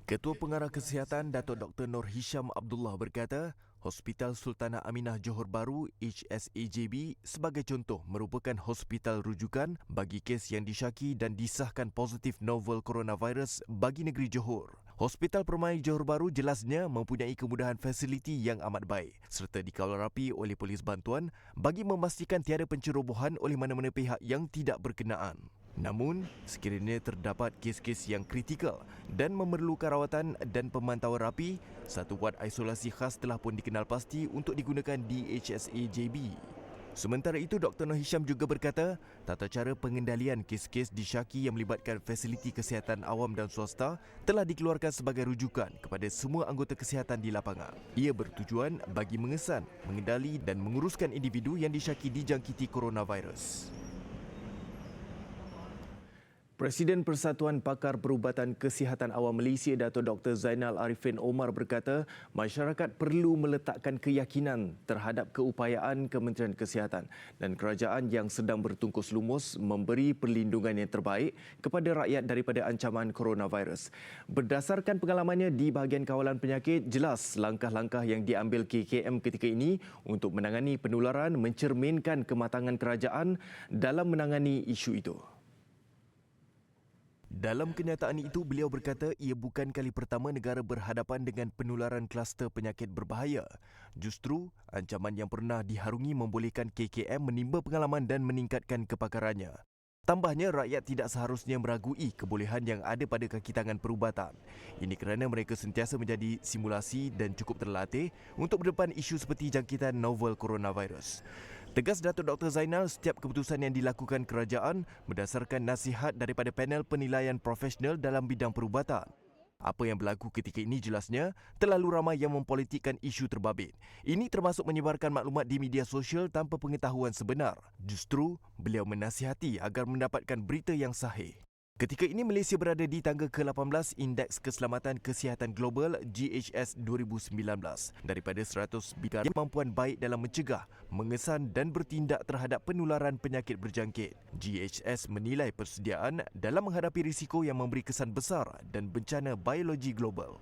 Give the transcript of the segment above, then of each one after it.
Ketua Pengarah Kesihatan Datuk Dr. Nur Hisham Abdullah berkata, Hospital Sultanah Aminah Johor Bahru HSAJB sebagai contoh merupakan hospital rujukan bagi kes yang disyaki dan disahkan positif novel coronavirus bagi negeri Johor. Hospital Permai Johor Bahru jelasnya mempunyai kemudahan fasiliti yang amat baik serta dikawal rapi oleh polis bantuan bagi memastikan tiada pencerobohan oleh mana-mana pihak yang tidak berkenaan. Namun, sekiranya terdapat kes-kes yang kritikal dan memerlukan rawatan dan pemantauan rapi, satu wad isolasi khas telah pun dikenal pasti untuk digunakan di HSAJB. Sementara itu, Dr. Nur Hisham juga berkata, tata cara pengendalian kes-kes disyaki yang melibatkan fasiliti kesihatan awam dan swasta telah dikeluarkan sebagai rujukan kepada semua anggota kesihatan di lapangan. Ia bertujuan bagi mengesan, mengendali dan menguruskan individu yang disyaki dijangkiti coronavirus. Presiden Persatuan Pakar Perubatan Kesihatan Awam Malaysia Datuk Dr. Zainal Arifin Omar berkata, masyarakat perlu meletakkan keyakinan terhadap keupayaan Kementerian Kesihatan dan kerajaan yang sedang bertungkus lumus memberi perlindungan yang terbaik kepada rakyat daripada ancaman coronavirus. Berdasarkan pengalamannya di bahagian kawalan penyakit, jelas langkah-langkah yang diambil KKM ketika ini untuk menangani penularan mencerminkan kematangan kerajaan dalam menangani isu itu. Dalam kenyataan itu, beliau berkata ia bukan kali pertama negara berhadapan dengan penularan kluster penyakit berbahaya. Justru, ancaman yang pernah diharungi membolehkan KKM menimba pengalaman dan meningkatkan kepakarannya. Tambahnya, rakyat tidak seharusnya meragui kebolehan yang ada pada kaki tangan perubatan. Ini kerana mereka sentiasa menjadi simulasi dan cukup terlatih untuk berdepan isu seperti jangkitan novel coronavirus. Tegas Datuk Dr. Zainal, setiap keputusan yang dilakukan kerajaan berdasarkan nasihat daripada panel penilaian profesional dalam bidang perubatan. Apa yang berlaku ketika ini jelasnya terlalu ramai yang mempolitikkan isu terbabit. Ini termasuk menyebarkan maklumat di media sosial tanpa pengetahuan sebenar. Justru, beliau menasihati agar mendapatkan berita yang sahih. Ketika ini Malaysia berada di tangga ke-18 Indeks Keselamatan Kesihatan Global GHS 2019 daripada 100 bidang kemampuan baik dalam mencegah, mengesan dan bertindak terhadap penularan penyakit berjangkit. GHS menilai persediaan dalam menghadapi risiko yang memberi kesan besar dan bencana biologi global.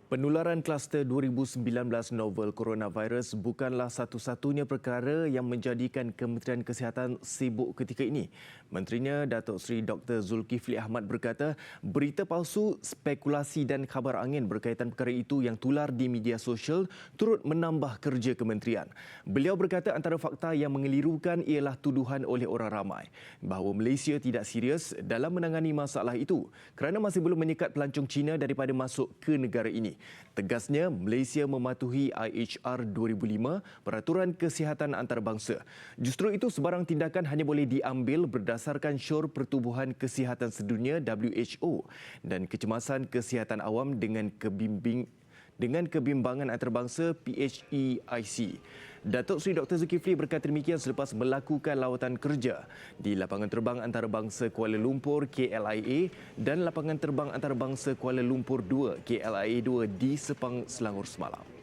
Penularan kluster 2019 novel coronavirus bukanlah satu-satunya perkara yang menjadikan Kementerian Kesihatan sibuk ketika ini. Menterinya Datuk Seri Dr. Zulkifli Ahmad berkata, berita palsu, spekulasi dan khabar angin berkaitan perkara itu yang tular di media sosial turut menambah kerja kementerian. Beliau berkata antara fakta yang mengelirukan ialah tuduhan oleh orang ramai bahawa Malaysia tidak serius dalam menangani masalah itu kerana masih belum menyekat pelancong Cina daripada masuk ke negara ini. Tegasnya, Malaysia mematuhi IHR 2005, Peraturan Kesihatan Antarabangsa. Justru itu, sebarang tindakan hanya boleh diambil berdasarkan syur Pertubuhan Kesihatan Sedunia WHO dan kecemasan kesihatan awam dengan kebimbangan antarabangsa PHEIC. Datuk Seri Dr. Zulkifli berkata demikian selepas melakukan lawatan kerja di lapangan terbang antarabangsa Kuala Lumpur KLIA dan lapangan terbang antarabangsa Kuala Lumpur 2 KLIA 2 di Sepang, Selangor semalam.